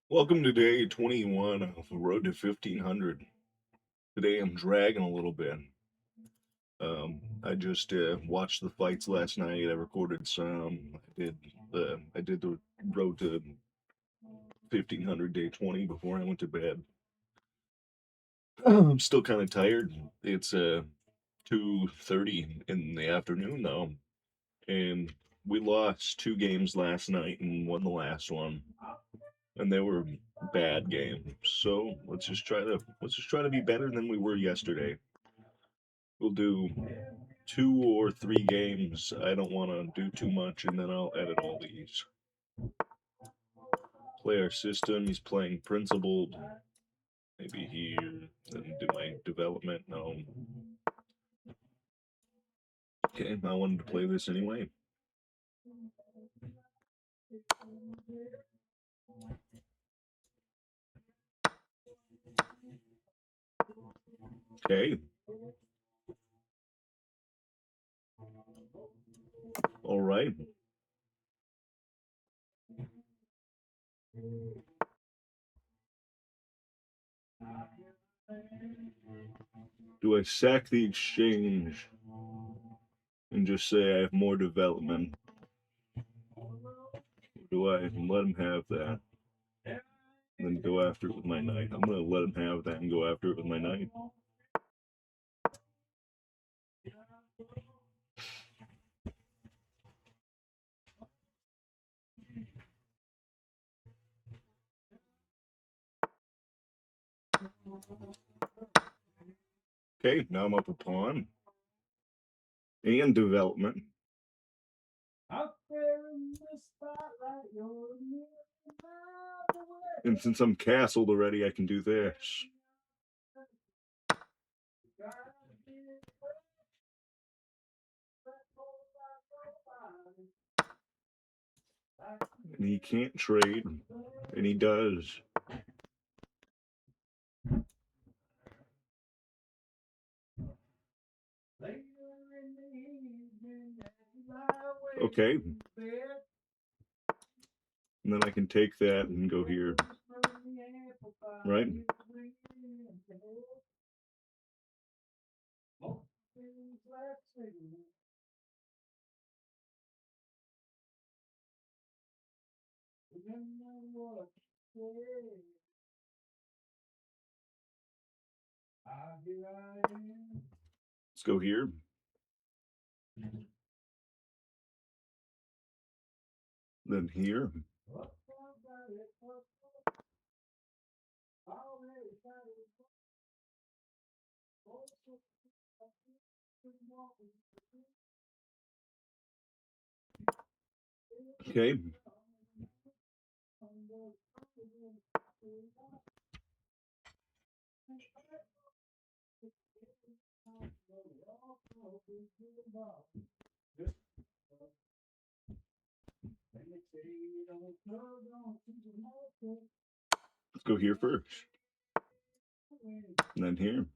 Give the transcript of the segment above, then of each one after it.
Welcome to day 21 of the road to 1500. Today I'm dragging a little bit. I just watched the fights last night. I recorded some. I did the road to 1500 day 20 before I went to bed. I'm still kind of tired. It's 2:30 in the afternoon though, and we lost two games last night and won the last one. And they were bad games. So let's just try to be better than we were yesterday. We'll do two or three games. I don't want to do too much, and then I'll edit all these. Play our system. He's playing principled. Maybe here. Then do my development. No. Okay, I wanted to play this anyway. Okay. All right. Do I sack the exchange and just say I have more development? Or do I let him have that and then go after it with my knight? I'm going to let him have that and go after it with my knight. Okay, now I'm up a pawn and development. And since I'm castled already, I can do this. And he can't trade, and he does. Okay. And then I can take that and go here. Right? Let's go here. Then here. Okay. Let's go here first. And then here.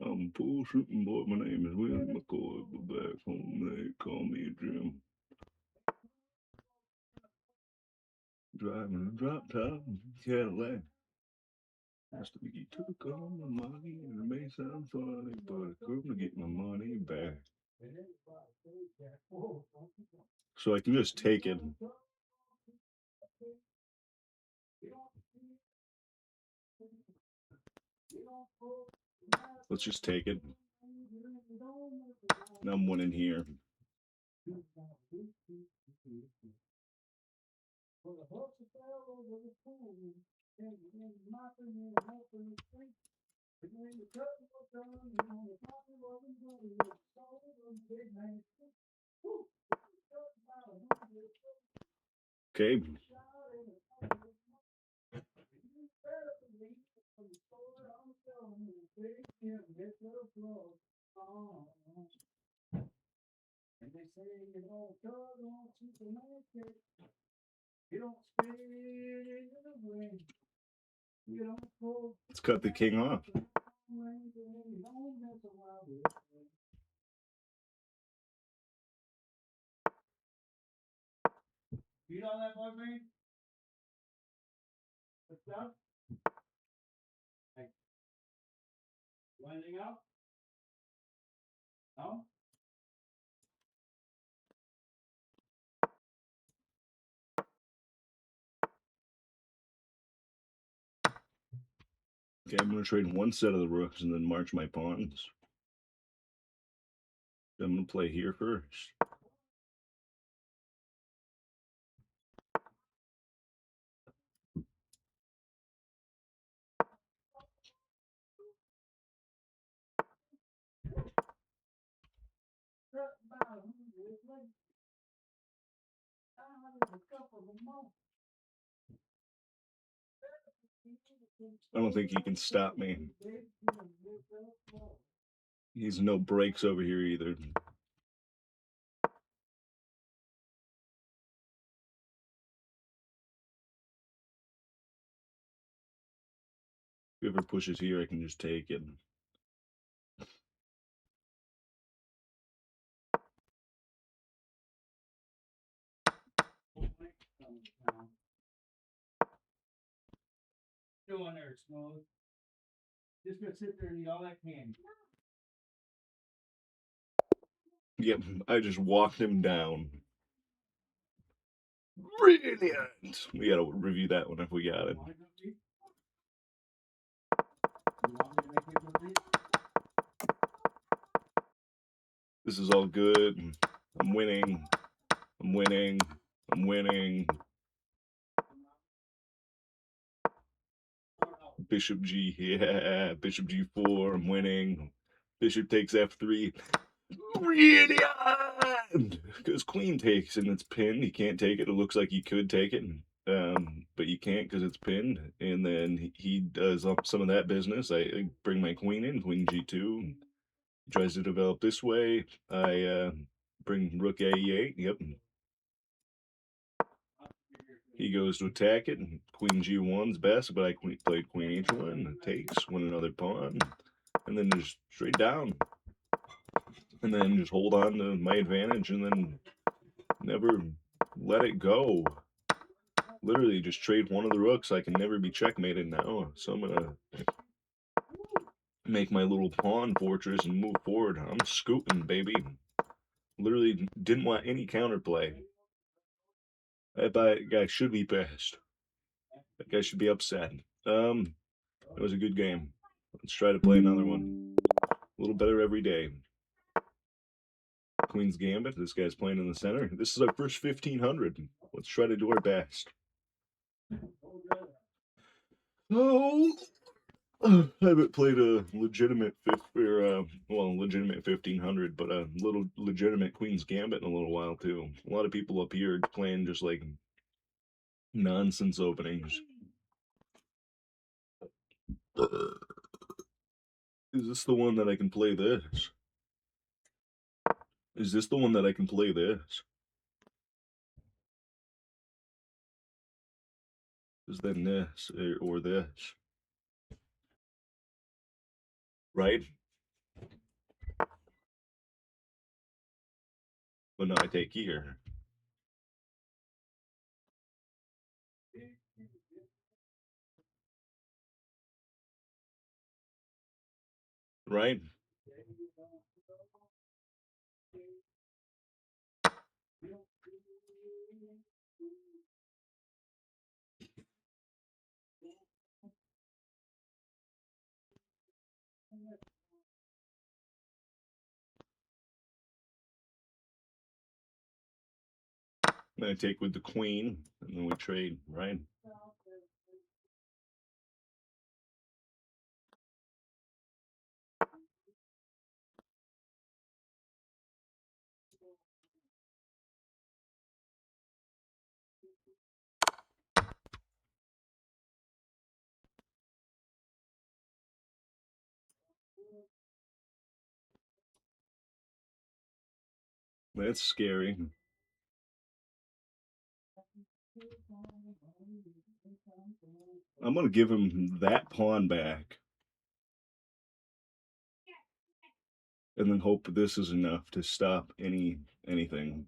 I'm bullshitting, boy. My name is William McCoy, but back home they call me Jim. Driving a drop top Cadillac. Mr. McGee took all my money, and it may sound funny, but I'm gonna get my money back. So I can just take it. Let's just take it. Now I'm winning here. Okay. Let's cut the king off. You know that bug me? The stuff? Like, anything else? No? Okay, I'm going to trade one set of the rooks and then march my pawns. I'm going to play here first. I don't think he can stop me. He's no breaks over here either. Whoever pushes here, I can just take it. Doing there, Smooth. Just gonna sit there and eat all that candy. Yep, I just walked him down. Brilliant! We gotta review that one if we got it. This is all good. I'm winning. I'm winning. I'm winning. Bishop G, yeah. Bishop G4, I'm winning. Bishop takes F3. Brilliant! Because queen takes and it's pinned. He can't take it. It looks like he could take it, but you can't because it's pinned. And then he does some of that business. I bring my queen in, queen G2. He tries to develop this way. I bring rook A E8. Yep. He goes to attack it. Queen G1's best, but I played queen H1. Takes, win another pawn, and then just straight down. And then just hold on to my advantage and then never let it go. Literally just trade one of the rooks. I can never be checkmated now. So I'm gonna make my little pawn fortress and move forward. I'm scooting, baby. Literally didn't want any counterplay. That guy should be pissed. That guy should be upset. It was a good game. Let's try to play another one. A little better every day. Queen's Gambit. This guy's playing in the center. This is our first 1500. Let's try to do our best. Oh, I haven't played a legitimate legitimate 1500, but a little legitimate Queen's Gambit in a little while too. A lot of people up here playing just like nonsense openings. Is this the one that I can play this? Is this the one that I can play this? Is then this or this? Right? But no, I take here. Right? Then I take with the queen, and then we trade, right? That's scary. I'm gonna give him that pawn back, and then hope this is enough to stop anything.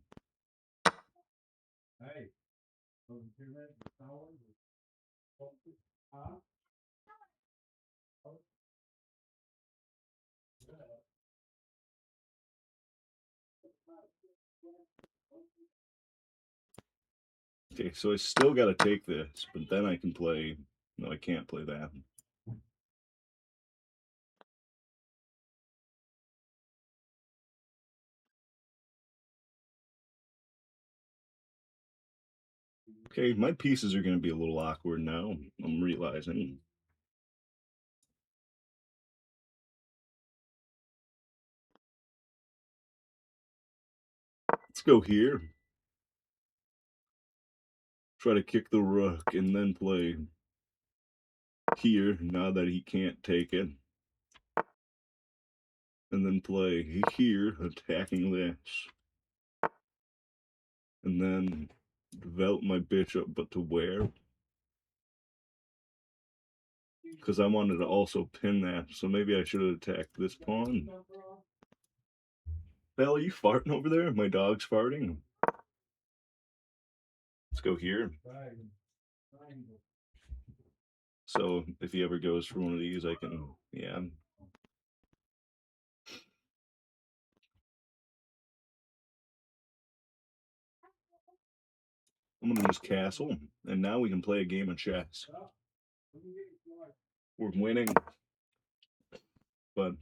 Okay, so I still got to take this, but then I can play. No, I can't play that. Okay, my pieces are going to be a little awkward now. I'm realizing. Let's go here. Try to kick the rook and then play here now that he can't take it. And then play here, attacking this. And then develop my bishop, but to where? Because I wanted to also pin that, so maybe I should have attacked this pawn. Belle, are you farting over there? My dog's farting. Let's go here. So if he ever goes for one of these, I can, yeah. I'm gonna just castle, and now we can play a game of chess. We're winning, but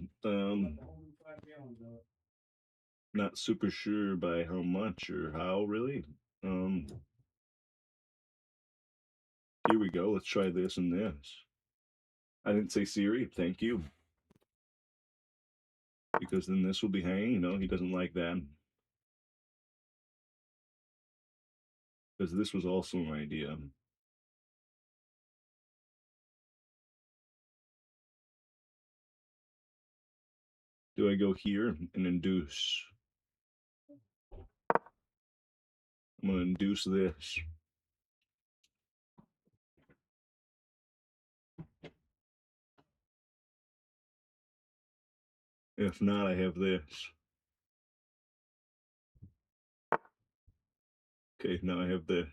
not super sure by how much or how really. Here we go. Let's try this and this. I didn't say Siri. Thank you. Because then this will be hanging. No, he doesn't like that. Because this was also an idea. Do I go here and induce? I'm going to induce this. If not, I have this. Okay, now I have this.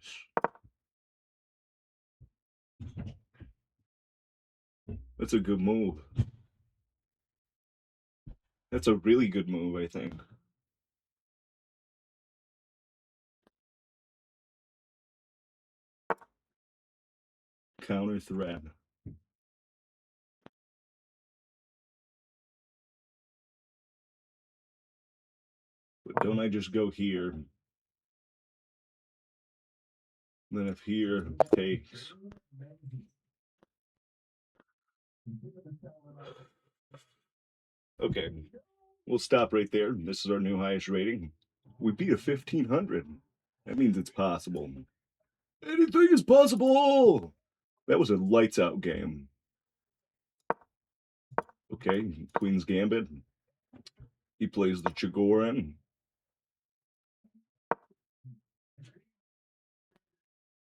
That's a good move. That's a really good move, I think. Counter threat. But don't I just go here? Then if here takes. Okay, we'll stop right there. This is our new highest rating. We beat a 1500. That means it's possible. Anything is possible! That was a lights out game. Okay, Queen's Gambit. He plays the Chigoran.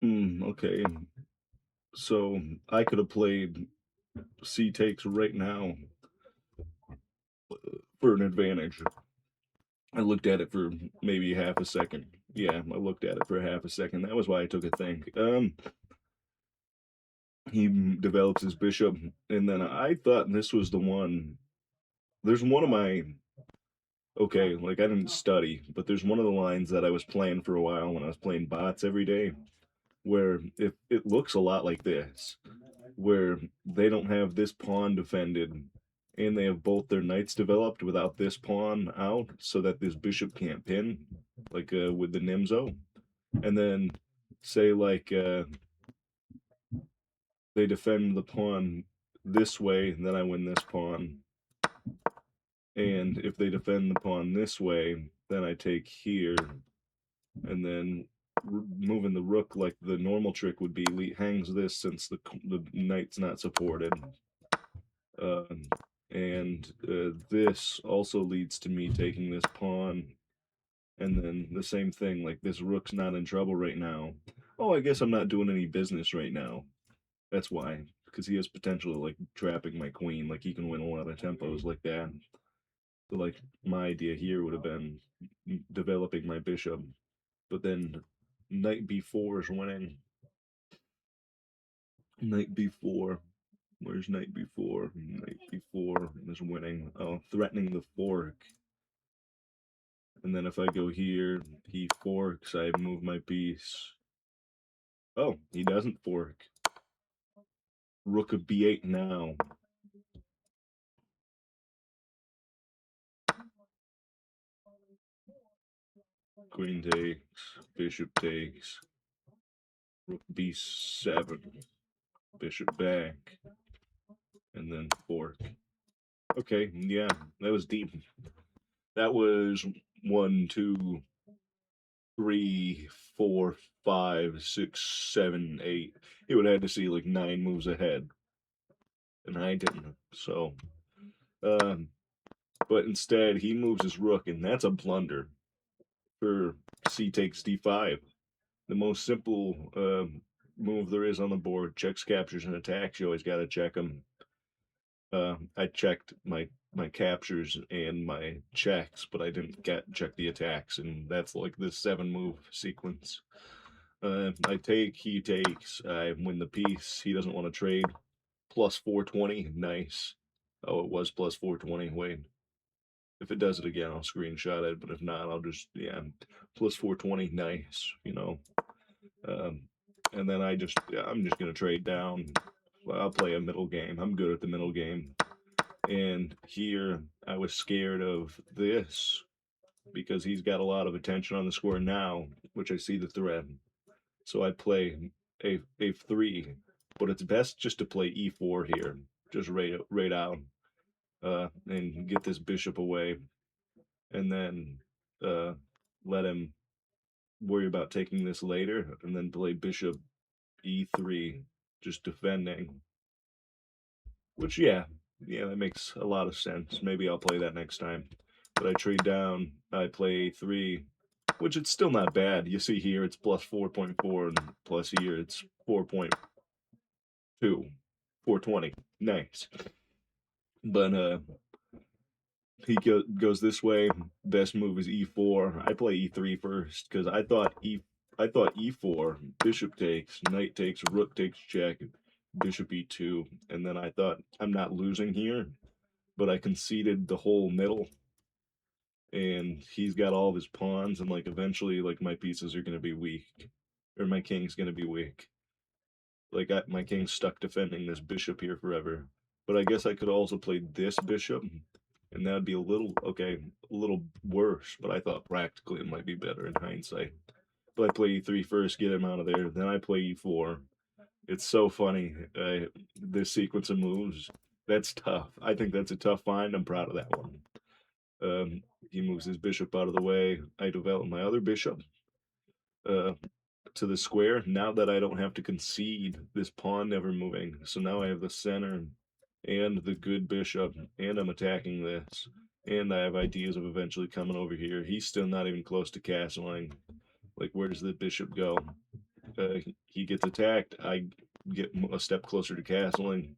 Okay. So I could have played C takes right now for an advantage. I looked at it for maybe half a second. Yeah, I looked at it for half a second. That was why I took a think. He develops his bishop, and then I thought this was the one. There's one of my okay, like I didn't study, but there's one of the lines that I was playing for a while when I was playing bots every day, where it looks a lot like this, where they don't have this pawn defended, and they have both their knights developed without this pawn out, so that this bishop can't pin, like with the Nimzo, and then say like they defend the pawn this way, and then I win this pawn. And if they defend the pawn this way, then I take here, and then moving the rook like the normal trick would be hangs this since the knight's not supported. Uh, and this also leads to me taking this pawn, and then the same thing, like this rook's not in trouble right now. Oh, I guess I'm not doing any business right now. That's why, because he has potential like trapping my queen. Like he can win a lot of tempos like that. So like my idea here would have been developing my bishop, but then knight b4 is winning. Knight b4. Where's knight b4? Knight b4 is winning. Oh, threatening the fork. And then if I go here, he forks, I move my piece. Oh, he doesn't fork. Rook of b8 now. Queen takes, bishop takes, rook b7, bishop back, and then fork. Okay, yeah, that was deep. That was 1, 2, 3, 4, 5, 6, 7, 8. He would have had to see like 9 moves ahead, and I didn't. So, um, but instead he moves his rook, and that's a blunder for c takes d5. The most simple move there is on the board. Checks, captures, and attacks. You always got to check them. I checked my captures and my checks, but I didn't check the attacks, and that's like this 7 move sequence. I take, he takes, I win the piece. He doesn't want to trade. Plus 420, nice. Oh, it was plus 420. Wait, if it does it again, I'll screenshot it. But if not, I'll just plus 420, nice. Um, and then I'm just gonna trade down. I'll play a middle game. I'm good at the middle game. And here I was scared of this because he's got a lot of attention on the square now, which I see the threat. So I play a3, but it's best just to play e4 here, just right out, and get this bishop away, and then let him worry about taking this later, and then play bishop e3, just defending. Which, yeah, that makes a lot of sense. Maybe I'll play that next time. But I trade down, I play 3, which it's still not bad. You see here it's plus 4.4, and plus here it's 4.2, 420. Nice. But he goes this way. Best move is e4. I play e3 first because I thought e4, bishop takes, knight takes, rook takes check, bishop e2, and then I thought I'm not losing here, but I conceded the whole middle, and he's got all of his pawns, and like eventually like my pieces are gonna be weak, or my king's gonna be weak. Like my king's stuck defending this bishop here forever. But I guess I could also play this bishop, and that'd be a little worse. But I thought practically it might be better in hindsight. But I play e3 first, get him out of there. Then I play e4. It's so funny. This sequence of moves. That's tough. I think that's a tough find. I'm proud of that one. He moves his bishop out of the way. I develop my other bishop. To the square. Now that I don't have to concede this pawn never moving, so now I have the center and the good bishop, and I'm attacking this, and I have ideas of eventually coming over here. He's still not even close to castling. Like, where does the bishop go? He gets attacked. I get a step closer to castling.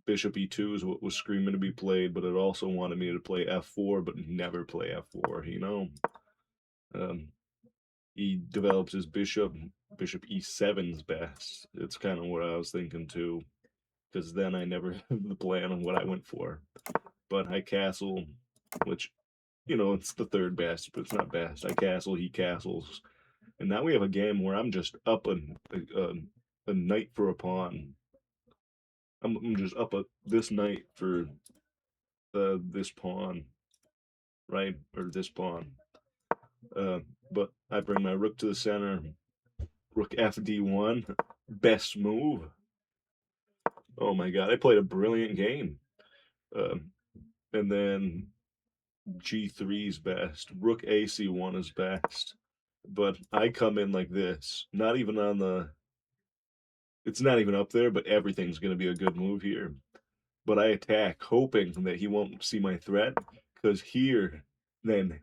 Bishop e2 is what was screaming to be played, but it also wanted me to play f4, but never play f4. Um, he develops his bishop. Bishop e7's best. It's kind of what I was thinking too, because then I never have the plan on what I went for. But I castle, which, it's the third best, but it's not best. I castle, he castles. And now we have a game where I'm just up a knight for a pawn. I'm just up this knight for this pawn, right? Or this pawn. But I bring my rook to the center. Rook fd1, best move. Oh my god, I played a brilliant game. And then g3's best. Rook ac1 is best. But I come in like this, not even on the. It's not even up there, but everything's going to be a good move here. But I attack, hoping that he won't see my threat, because here, then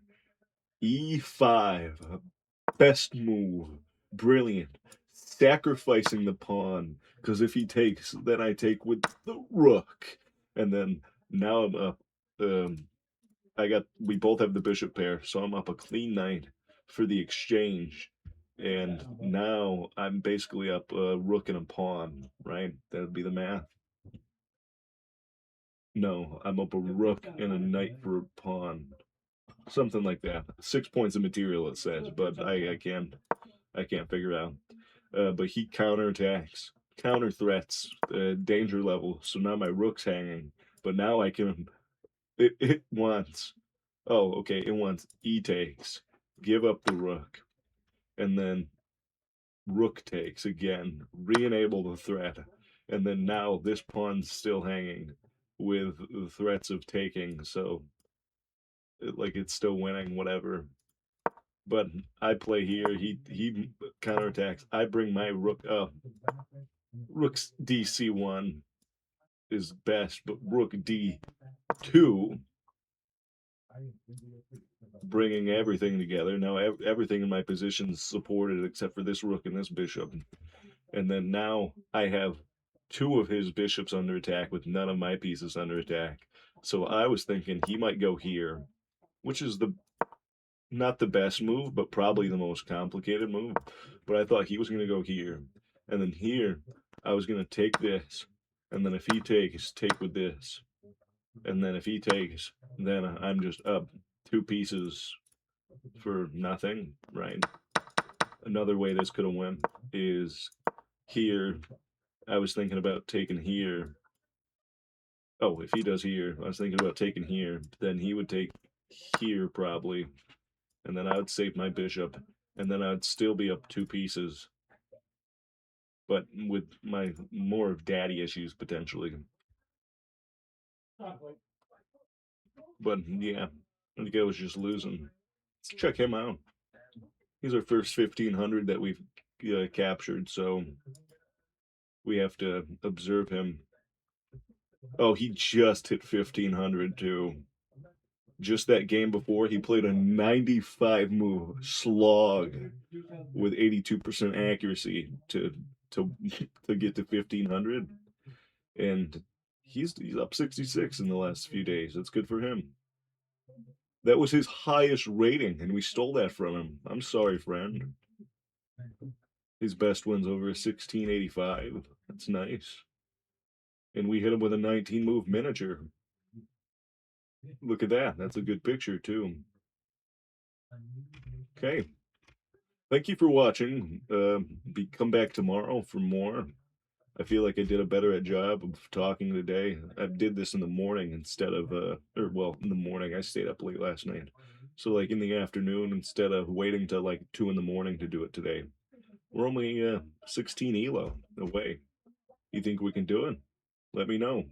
e5, best move, brilliant. sacrificing the pawn, because if he takes, then I take with the rook, and then now I'm up. Um, we both have the bishop pair, so I'm up a clean knight for the exchange, and now I'm basically up a rook and a pawn, right? That'd be the math. No, I'm up a rook and a knight for a pawn, something like that. 6 points of material it says, but I can't figure it out. But he counterattacks, counter threats, danger level. So now my rook's hanging, but now I can. It wants. Oh, okay. It wants e takes, give up the rook, and then rook takes again, re-enable the threat, and then now this pawn's still hanging with the threats of taking. So like it's still winning, whatever. But I play here. He counterattacks. I bring my rook up. Rook's DC1 is best, but rook D2, bringing everything together. Now everything in my position is supported except for this rook and this bishop. And then now I have two of his bishops under attack with none of my pieces under attack. So I was thinking he might go here, which is the not the best move, but probably the most complicated move. But I thought he was going to go here. And then here, I was going to take this. And then if he takes, take with this. And then if he takes, then I'm just up two pieces for nothing, right? Another way this could have went is here. I was thinking about taking here. Oh, if he does here, I was thinking about taking here. Then he would take here probably. And then I would save my bishop. And then I'd still be up two pieces. But with my more of daddy issues potentially. But yeah, I think I was just losing. Let's check him out. He's our first 1500 that we've captured, so we have to observe him. Oh, he just hit 1500 too. Just that game before, he played a 95 move slog with 82% accuracy to to get to 1500, and he's up 66 in the last few days. That's good for him. That was his highest rating, and we stole that from him. I'm sorry, friend. His best win's over 1685. That's nice. And we hit him with a 19 move miniature. Look at that. That's a good picture, too. Okay. Thank you for watching. Come back tomorrow for more. I feel like I did a better job of talking today. I did this in the morning instead of, or well, in the morning. I stayed up late last night. So, like in the afternoon, instead of waiting till like 2 in the morning to do it today. We're only 16 ELO away. You think we can do it? Let me know.